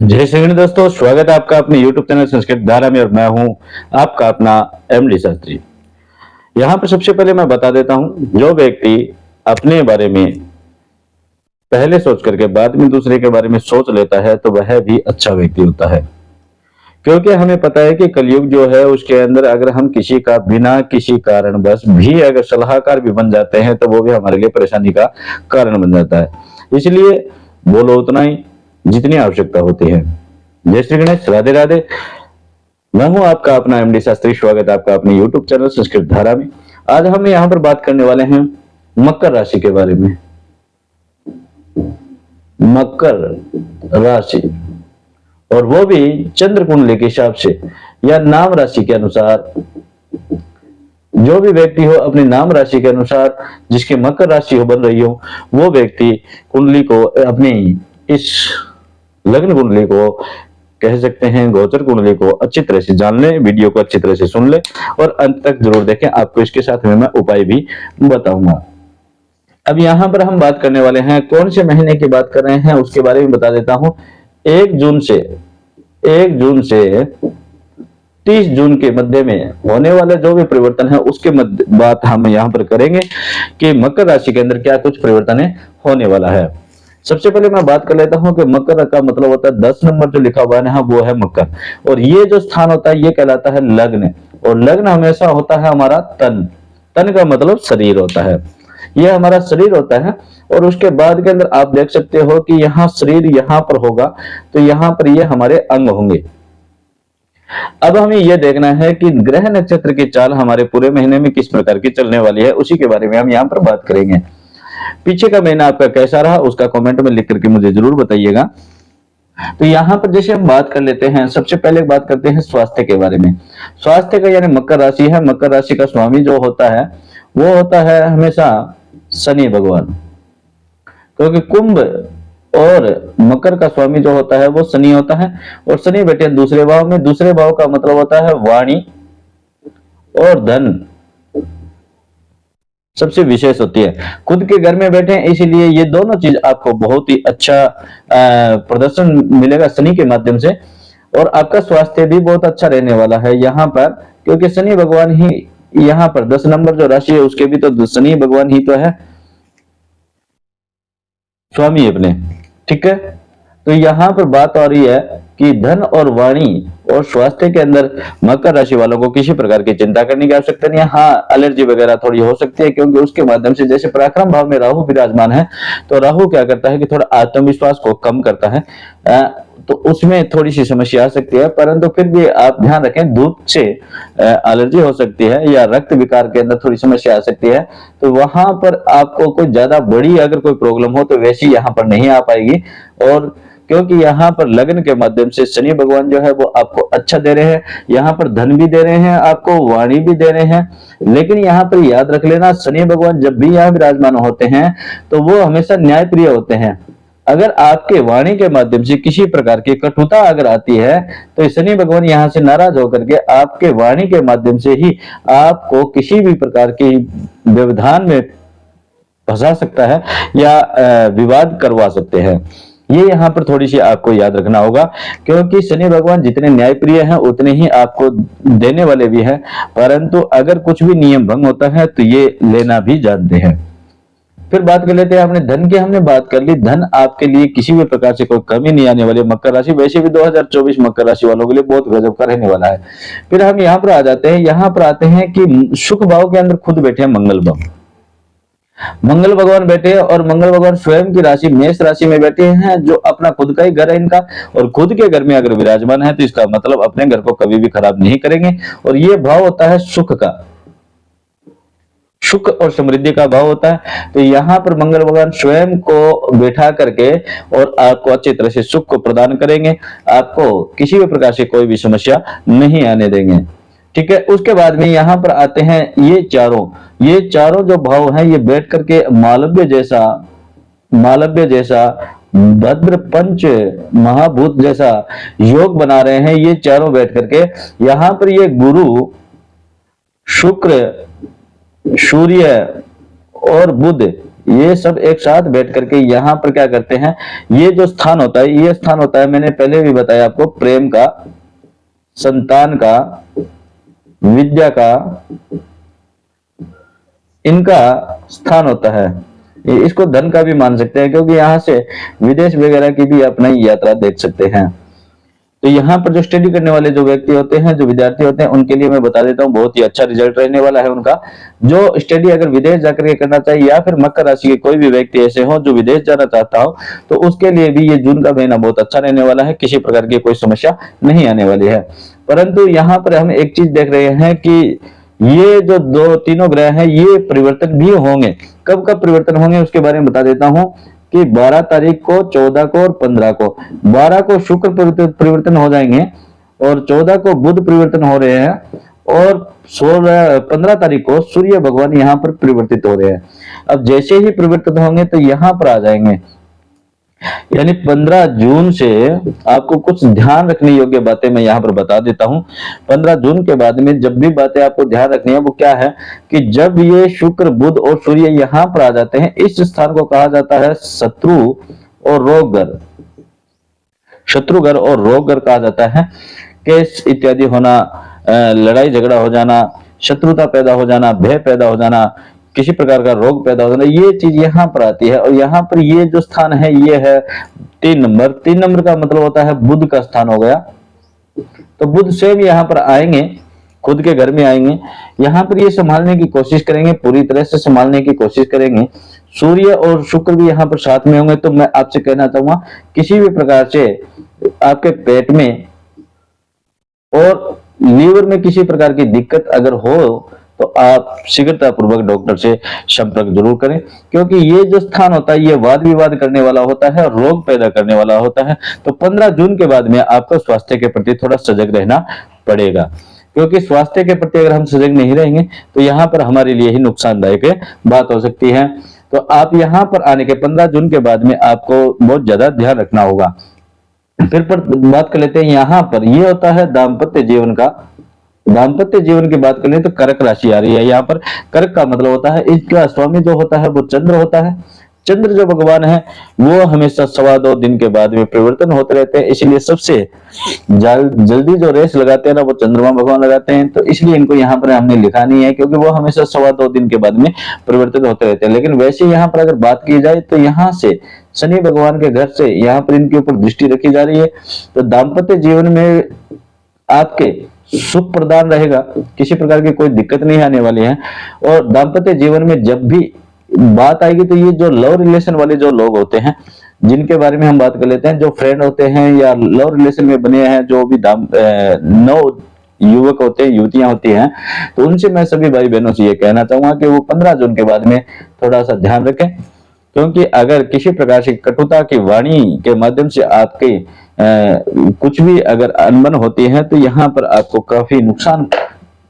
जय श्री गणेश दोस्तों, स्वागत है आपका अपने YouTube चैनल संस्कृत धारा में। और मैं हूं आपका अपना एमडी शास्त्री। यहां पर सबसे पहले मैं बता देता हूं, जो व्यक्ति अपने बारे में पहले सोच करके बाद में दूसरे के बारे में सोच लेता है तो वह भी अच्छा व्यक्ति होता है। क्योंकि हमें पता है कि कलयुग जो है उसके अंदर अगर हम किसी का बिना किसी कारण बस भी अगर सलाहकार भी बन जाते हैं तो वो भी हमारे लिए परेशानी का कारण बन जाता है। इसलिए बोलो उतना ही जितनी आवश्यकता होती है। जय श्री गणेश, राधे राधे। मैं हूं आपका अपना एमडी शास्त्री। स्वागत है आपका अपने YouTube चैनल संस्कृत धारा में। आज हम यहाँ पर बात करने वाले हैं मकर राशि के बारे में। मकर राशि, और वो भी चंद्र कुंडली के हिसाब से या नाम राशि के अनुसार। जो भी व्यक्ति हो अपनी नाम राशि के अनुसार जिसकी मकर राशि हो बन रही हो, वो व्यक्ति कुंडली को अपनी इस लग्न कुंडली को कह सकते हैं, गोचर कुंडली को अच्छी तरह से जान ले, वीडियो को अच्छी तरह से सुन ले और अंत तक जरूर देखें। आपको इसके साथ में मैं उपाय भी बताऊंगा। अब यहाँ पर हम बात करने वाले हैं, कौन से महीने की बात कर रहे हैं उसके बारे में बता देता हूं। 1 जून से 30 जून के मध्य में होने वाले जो भी परिवर्तन है उसके बात हम यहाँ पर करेंगे कि मकर राशि के अंदर क्या कुछ परिवर्तन होने वाला है। सबसे पहले मैं बात कर लेता हूं कि मकर का मतलब होता है 10 नंबर जो लिखा हुआ है वो है मकर, और ये जो स्थान होता है ये कहलाता है लग्न। और लग्न हमेशा होता है हमारा तन। तन का मतलब शरीर होता है, ये हमारा शरीर होता है। और उसके बाद के अंदर आप देख सकते हो कि यहाँ शरीर यहाँ पर होगा तो यहाँ पर ये हमारे अंग होंगे। अब हमें यह देखना है कि ग्रह नक्षत्र की चाल हमारे पूरे महीने में किस प्रकार की चलने वाली है, उसी के बारे में हम यहाँ पर बात करेंगे। पीछे का महीना आपका कैसा रहा उसका कमेंट में लिख करके मुझे जरूर बताइएगा। तो यहाँ पर जैसे हम बात कर लेते हैं, सबसे पहले बात करते हैं स्वास्थ्य के बारे में। स्वास्थ्य का यानी मकर राशि है, मकर राशि का स्वामी जो होता है वो होता है हमेशा शनि भगवान। क्योंकि कुंभ और मकर का स्वामी जो होता है वो शनि होता है, और शनि बैठे दूसरे भाव में। दूसरे भाव का मतलब होता है वाणी और धन सबसे विशेष होती है। खुद के घर में बैठे हैं, इसीलिए ये दोनों चीज आपको बहुत ही अच्छा प्रदर्शन मिलेगा शनि के माध्यम से। और आपका स्वास्थ्य भी बहुत अच्छा रहने वाला है यहाँ पर, क्योंकि शनि भगवान ही यहाँ पर 10 नंबर जो राशि है उसके भी तो शनि भगवान ही तो है स्वामी अपने। ठीक है, तो यहाँ पर बात आ रही है कि धन और वाणी और स्वास्थ्य के अंदर मकर राशि वालों को किसी प्रकार की चिंता करने की आवश्यकता नहीं है। हाँ, एलर्जी वगैरह थोड़ी हो सकती है, क्योंकि उसके माध्यम से जैसे पराक्रम भाव में राहु विराजमान है तो राहु क्या करता है कि थोड़ा आत्मविश्वास को कम करता है, तो उसमें थोड़ी सी समस्या आ सकती है। परंतु फिर भी आप ध्यान रखें, दूध से एलर्जी हो सकती है या रक्त विकार के अंदर थोड़ी समस्या आ सकती है, तो वहां पर आपको कोई ज्यादा बड़ी अगर कोई प्रॉब्लम हो तो वैसी यहाँ पर नहीं आ पाएगी। और क्योंकि यहाँ पर लग्न के माध्यम से शनि भगवान जो है वो आपको अच्छा दे रहे हैं, यहाँ पर धन भी दे रहे हैं, आपको वाणी भी दे रहे हैं। लेकिन यहाँ पर याद रख लेना, शनि भगवान जब भी यहाँ विराजमान होते हैं तो वो हमेशा न्यायप्रिय होते हैं। अगर आपके वाणी के माध्यम से किसी प्रकार की कटुता अगर आती है तो शनि भगवान यहाँ से नाराज होकर के आपके वाणी के माध्यम से ही आपको किसी भी प्रकार की व्यवधान में फंसा सकता है या विवाद करवा सकते हैं। ये यहाँ पर थोड़ी सी आपको याद रखना होगा, क्योंकि शनि भगवान जितने न्यायप्रिय हैं उतने ही आपको देने वाले भी हैं। परंतु अगर कुछ भी नियम भंग होता है तो ये लेना भी जानते हैं। फिर बात कर लेते हैं, अपने धन की हमने बात कर ली। धन आपके लिए किसी भी प्रकार से कोई कमी नहीं आने वाली मकर राशि। वैसे भी 2024 मकर राशि वालों के लिए बहुत गजब का रहने वाला है। फिर हम यहाँ पर आ जाते हैं, यहाँ पर आते हैं कि सुख भाव के अंदर खुद बैठे हैं मंगल भाव। मंगल भगवान बैठे हैं और मंगल भगवान स्वयं की राशि मेष राशि में बैठे हैं, जो अपना खुद का ही घर है इनका। और खुद के घर में अगर विराजमान है तो इसका मतलब अपने घर को कभी भी खराब नहीं करेंगे। और ये भाव होता है सुख का, सुख और समृद्धि का भाव होता है। तो यहाँ पर मंगल भगवान स्वयं को बैठा करके और आपको अच्छी तरह से सुख को प्रदान करेंगे, आपको किसी भी प्रकार से कोई भी समस्या नहीं आने देंगे। ठीक है, उसके बाद में यहाँ पर आते हैं ये चारों जो भाव हैं ये बैठ करके मालव्य जैसा भद्र पंच महाभूत जैसा योग बना रहे हैं। ये चारों बैठ करके यहाँ पर ये गुरु, शुक्र, सूर्य और बुध ये सब एक साथ बैठ करके यहाँ पर क्या करते हैं, ये जो स्थान होता है, ये स्थान होता है, मैंने पहले भी बताया आपको, प्रेम का, संतान का, विद्या का, इनका स्थान होता है। इसको धन का भी मान सकते हैं, क्योंकि यहाँ से विदेश वगैरह की भी अपना यात्रा देख सकते हैं। तो यहाँ पर जो स्टडी करने वाले जो व्यक्ति होते हैं, जो विद्यार्थी होते हैं, उनके लिए मैं बता देता हूँ बहुत ही अच्छा रिजल्ट रहने वाला है उनका। जो स्टडी अगर विदेश जाकर के करना चाहिए, या फिर मकर राशि के कोई भी व्यक्ति ऐसे हो जो विदेश जाना चाहता हो, तो उसके लिए भी ये जून का महीना बहुत अच्छा रहने वाला है, किसी प्रकार की कोई समस्या नहीं आने वाली है। परंतु यहाँ पर हम एक चीज देख रहे हैं कि ये जो तीनों ग्रह हैं, ये परिवर्तन भी होंगे। कब कब परिवर्तन होंगे उसके बारे में बता देता हूं कि 12 तारीख को, 14 को और 15 को। 12 को शुक्र परिवर्तन हो जाएंगे, और 14 को बुध परिवर्तन हो रहे हैं, और 15 तारीख को सूर्य भगवान यहाँ पर परिवर्तित हो रहे हैं। अब जैसे ही परिवर्तित होंगे तो यहाँ पर आ जाएंगे, यानी 15 जून से आपको कुछ ध्यान रखने योग्य बातें मैं यहाँ पर बता देता हूँ। 15 जून के बाद में जब भी बातें आपको ध्यान रखनी है वो क्या है कि जब ये शुक्र, बुध और सूर्य यहाँ पर आ जाते हैं, इस स्थान को कहा जाता है शत्रु और रोग घर। शत्रुघर और रोग घर कहा जाता है। केस इत्यादि होना, लड़ाई झगड़ा हो जाना, शत्रुता पैदा हो जाना, भय पैदा हो जाना, किसी प्रकार का रोग पैदा हो जाना, ये चीज यहाँ पर आती है। और यहाँ पर ये जो स्थान है ये है 3 नंबर। 3 नंबर का मतलब होता है बुध का स्थान हो गया। तो बुध स्वयं यहाँ पर आएंगे, खुद के घर में आएंगे, यहाँ पर ये संभालने की कोशिश करेंगे, पूरी तरह से संभालने की कोशिश करेंगे। सूर्य और शुक्र भी यहाँ पर साथ में होंगे। तो मैं आपसे कहना चाहूंगा किसी भी प्रकार से आपके पेट में और लीवर में किसी प्रकार की दिक्कत अगर हो तो आप शीघ्रतापूर्वक डॉक्टर से संपर्क जरूर करें, क्योंकि ये जो स्थान होता है ये वाद विवाद करने वाला होता है और रोग पैदा करने वाला होता है। तो 15 जून के बाद में आपको स्वास्थ्य के प्रति थोड़ा सजग रहना पड़ेगा, क्योंकि स्वास्थ्य के प्रति अगर हम सजग नहीं रहेंगे तो यहाँ पर हमारे लिए ही नुकसानदायक बात हो सकती है। तो आप यहाँ पर आने के 15 जून के बाद में आपको बहुत ज्यादा ध्यान रखना होगा। फिर पर बात कर लेते हैं, यहाँ पर ये होता है दाम्पत्य जीवन का। दाम्पत्य जीवन की बात करें तो कर्क राशि आ रही है। यहाँ पर कर्क का मतलब होता है, इसका स्वामी जो होता है वो चंद्र होता है। चंद्र जो भगवान है वो हमेशा 2.25 दिन के बाद में परिवर्तन होते रहते हैं, इसलिए सबसे जल्दी जो रेस लगाते हैं ना वो चंद्रमा भगवान लगाते हैं। तो इसलिए इनको यहाँ पर हमने लिखा नहीं है, क्योंकि वो हमेशा 2.25 दिन के बाद में परिवर्तित होते रहते हैं। लेकिन वैसे यहाँ पर अगर बात की जाए तो यहाँ से शनि भगवान के घर से यहाँ पर इनके ऊपर दृष्टि रखी जा रही है। तो दाम्पत्य जीवन में आपके सुख प्रदान रहेगा, किसी प्रकार की कोई दिक्कत नहीं आने वाली है। और दाम्पत्य जीवन में जब भी बात आएगी तो ये जो लव रिलेशन वाले जो लोग होते हैं, जिनके बारे में हम बात कर लेते हैं, जो फ्रेंड होते हैं या लव रिलेशन में बने हैं, जो भी नव युवक होते हैं, युवतियां होती हैं, तो उनसे मैं सभी भाई बहनों से ये कहना चाहूंगा कि वो 15 जून के बाद में थोड़ा सा ध्यान रखें, क्योंकि अगर किसी प्रकार से कटुता की वाणी के माध्यम से आपके कुछ भी अगर अनबन होती है तो यहाँ पर आपको काफी नुकसान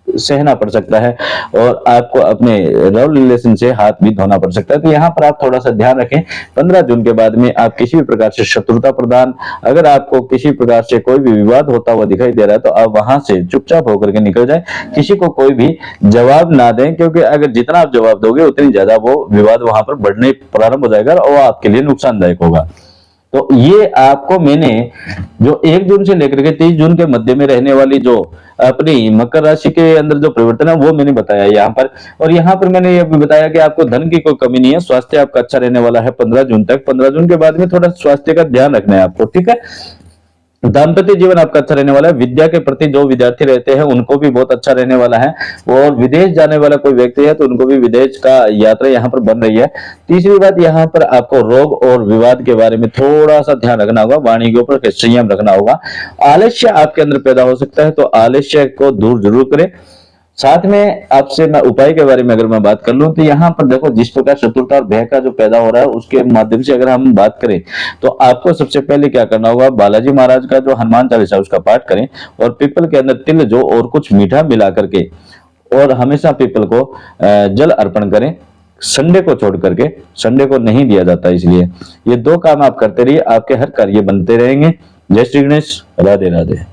सहना पड़ सकता है और आपको अपने लव रिलेशन से हाथ भी धोना पड़ सकता है। तो यहाँ पर आप थोड़ा सा ध्यान रखें। 15 जून के बाद में आप किसी भी प्रकार से शत्रुता प्रदान, अगर आपको किसी प्रकार से कोई भी विवाद होता हुआ दिखाई दे रहा है तो आप वहां से चुपचाप होकर के निकल जाए, किसी को कोई भी जवाब ना दें, क्योंकि अगर जितना आप जवाब दोगे उतनी ज्यादा वो विवाद वहां पर बढ़ने प्रारंभ हो जाएगा और वो आपके लिए नुकसानदायक होगा। तो ये आपको मैंने जो 1 जून से लेकर के 30 जून के मध्य में रहने वाली जो अपनी मकर राशि के अंदर जो परिवर्तन है वो मैंने बताया यहाँ पर। और यहाँ पर मैंने ये भी बताया कि आपको धन की कोई कमी नहीं है, स्वास्थ्य आपका अच्छा रहने वाला है 15 जून तक। 15 जून के बाद में थोड़ा स्वास्थ्य का ध्यान रखना है आपको, ठीक है। दाम्पत्य जीवन आपका अच्छा रहने वाला है। विद्या के प्रति जो विद्यार्थी रहते हैं उनको भी बहुत अच्छा रहने वाला है, और विदेश जाने वाला कोई व्यक्ति है तो उनको भी विदेश का यात्रा यहाँ पर बन रही है। तीसरी बात, यहाँ पर आपको रोग और विवाद के बारे में थोड़ा सा ध्यान रखना होगा, वाणी के ऊपर संयम रखना होगा। आलस्य आपके अंदर पैदा हो सकता है, तो आलस्य को दूर जरूर करें। साथ में आपसे मैं उपाय के बारे में अगर मैं बात कर लूं तो यहाँ पर देखो, जिस प्रकार शत्रुता और भय का जो पैदा हो रहा है उसके माध्यम से अगर हम बात करें तो आपको सबसे पहले क्या करना होगा, बालाजी महाराज का जो हनुमान चालीसा उसका पाठ करें, और पीपल के अंदर तिल जो और कुछ मीठा मिला करके, और हमेशा पीपल को जल अर्पण करें। संडे को छोड़ करके, संडे को नहीं दिया जाता, इसलिए ये 2 काम आप करते रहिए, आपके हर कार्य बनते रहेंगे। जय श्री गणेश, राधे राधे।